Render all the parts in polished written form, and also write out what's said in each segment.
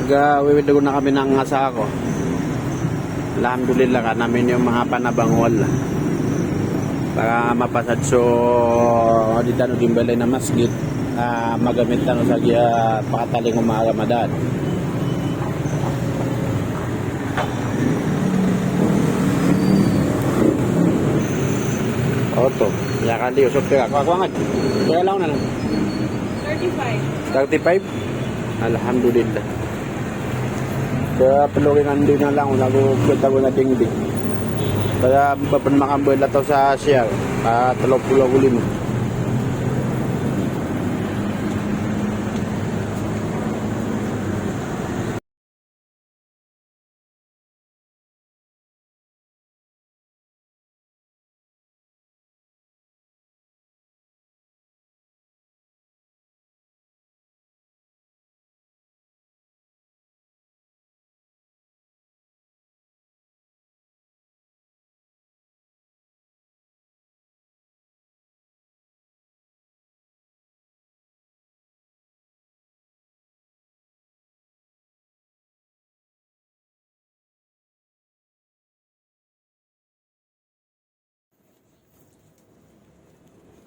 Nag-wiwidlago na kami ng asa ko. Alhamdulillah ka namin yung mga panabangwal para mapasad so di tano dimbalay na masjid magamit tano sa pakataling umaga Ramadan. Oto, ya kali usap ka. Kuwangat. Kaya lang na lang. 35. 35? Alhamdulillah. Kaya peluringan din na lang nagugod ako na dingding. Kaya bapan makamboy lataw sa siya 35.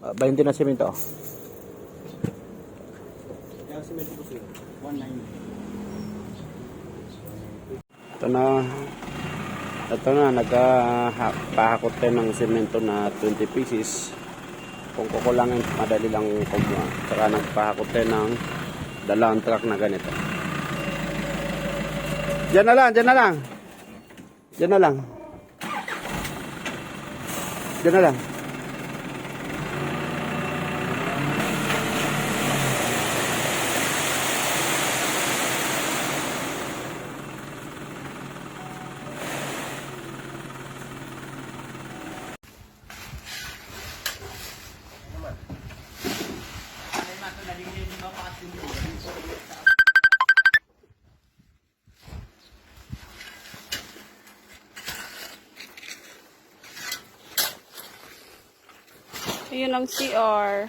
Bahintin na simento. Yung simento ko sila, 190. Ito na, nagpahakot tayo ng simento na 20 pieces. Kung kukulangin, madali lang kumuha. Saka nagpahakot tayo ng 2 truck na ganito. Diyan na lang. Ayun ang CR.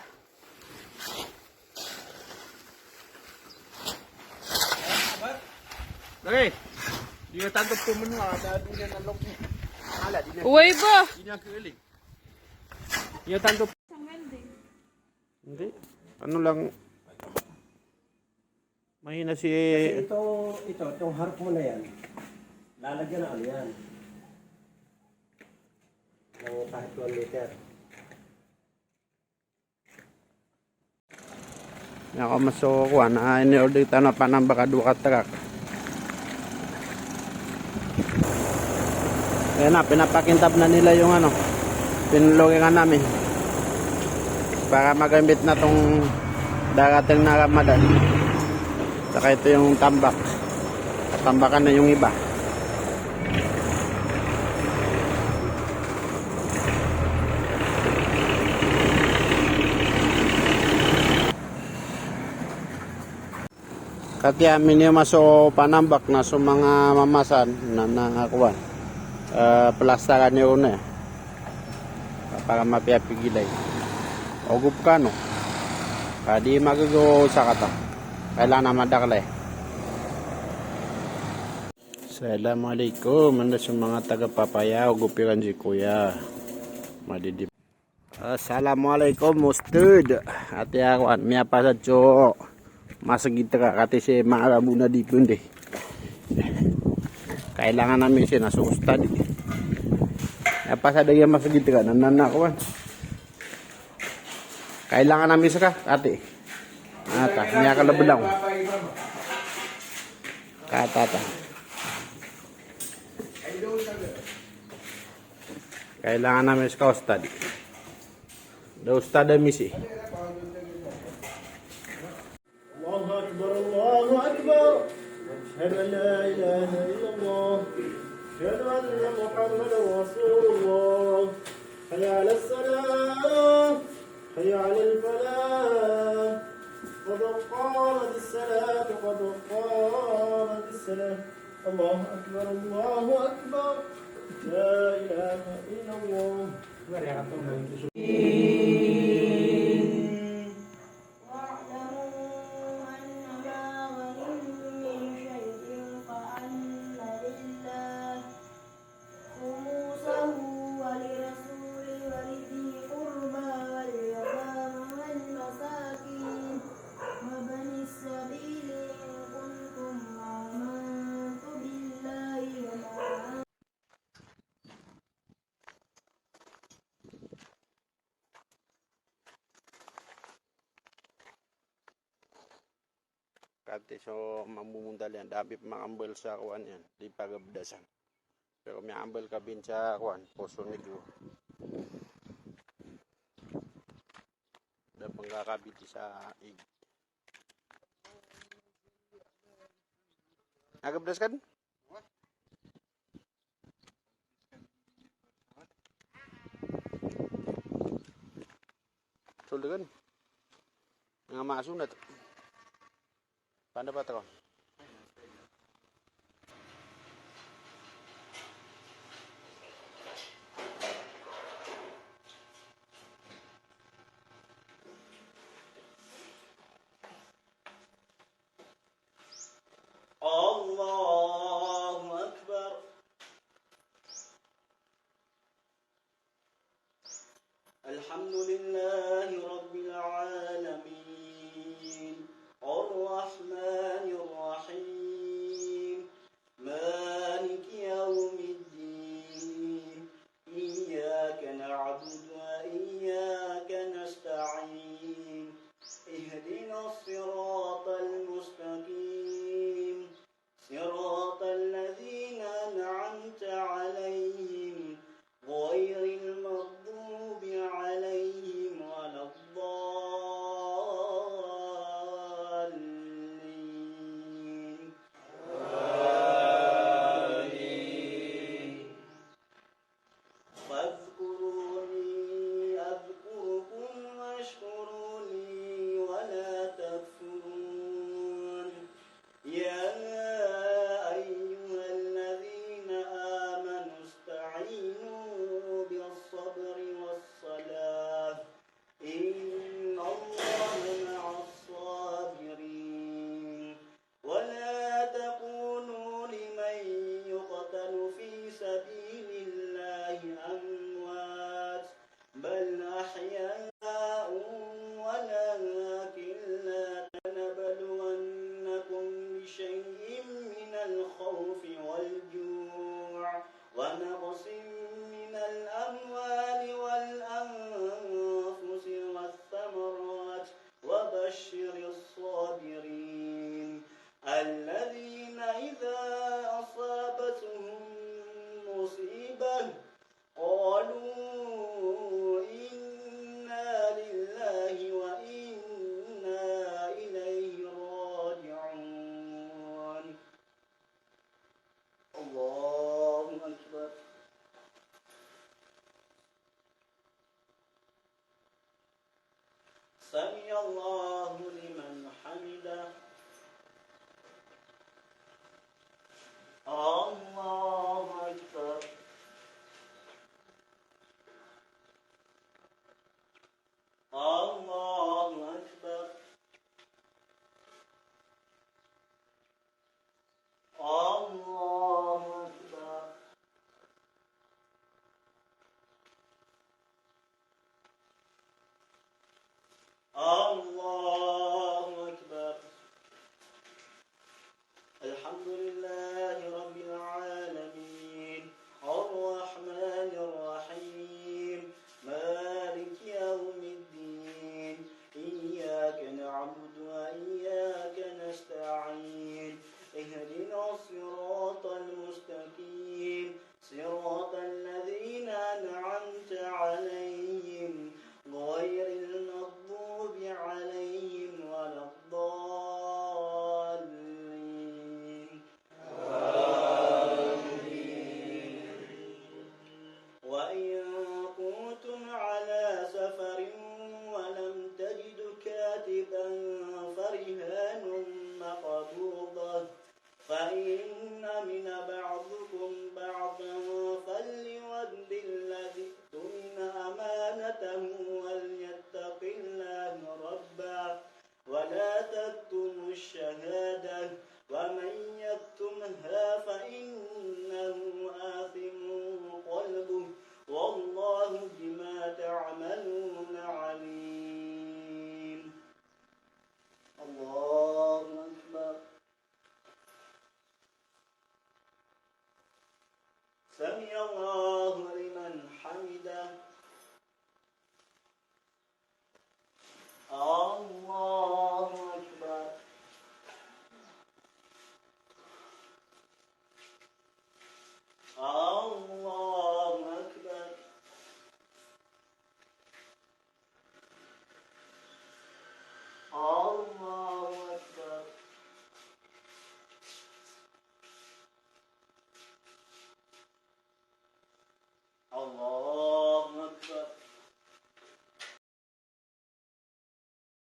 Okay. Di na tanggap ko mo na. Dahil hindi na nalok niya. Uy ba? Hindi na kilig. Di na tanggap. Hindi. Ano lang. Mahina si... Kasi itong harap mo na yan, lalagyan na ano yan. Ng kahit 1 liter. Ako masukuha na in-order tayo na panambaka 2 katrak. Ayan na, pinapakintab na nila yung ano, pinulugingan namin. Para magamit na tong darating na Ramadan. Saka ito yung tambak. Tambakan na yung iba. Kati amin yung maso panambak na so mga mamasan na nakakuha. Plastaran niyo na para mapiapigilay. Ogup ka no. Kadi magagawa sa kata. Kailangan na madaklay. Assalamualaikum. Manda sa mga taga-papaya. Ogupiran si kuya. Madidip. Assalamualaikum mustard. Ati ako at miya pasad so masagit ka kati si maarabu na dipon de. Kailangan namin siya nasustan. Pasad yung masagit ka nananakawan. Kailangan namin siya ka ati. Ata, niya kalabulaw. Katata. Kailangan namin siya ka-ustad. Da ustad misi. Allahu Akbar. Ashhadu an la ilaha illallah. Ashhadu anna Muhammadan Rasulullah. Hayya 'alas salah. Hayya 'alal falah. Qad qamatis salat, qad qamatis salah. Allahu Akbar, Allahu Akbar. La ilaha illallah. Kati so mamumundal yan. Dami pa makambal sa kuwan yan. Di pagabdasan. Pero may ambal ka bin sa kuwan. Poso Negro. Da pangkakabiti sa ig. Nagabdas kan? Suldagan. Nga masunat. Paano ba ito? Allahu Akbar. Alhamdulillahi Rabbil Alamin. Ar-Rahmanir Rahim. Malik Yawmiddin. Iyyaka na'budu wa iyyaka nasta'in. Ihdinas siratal mustaqim. صراط الذين أنعمت عليهم غير المغضوب عليهم ولا الضالين آمين فاذكروني أذكركم واشكروا لي ولا تكفرون يا بالصبر والصلاة إن الله مع الصابرين ولا تقولوا لمن يقتل في سبيل الله أموات بل أحياء ولكن لا تنبلونكم بشيء من الخوف والجوع ونقص من الأموال والأنفس والثمرات وبشر الصابرين الذين إذا أصابتهم مصيبة قالوا إنا لله وإنا إليه راجعون الله أكبر سمع الله لمن حمده الله أكبر الله أكبر الله أكبر الله أكبر الحمد لله رب العالمين الرحمن الرحيم مالك يوم الدين إياك نعبد وإياك نستعين اهدنا الصراط المستقيم صراط الذين أنعمت عليهم غير المغضوب عليهم ولا الضالين آمين وإن كنتم على سفر ولم تجدوا كاتبا فرهان مقبوضة فإن من بعضكم بعضا فليؤد الذي اؤتمن أمانته وليتق الله ربه ولا تكتموا الشهادة ومن يكتمها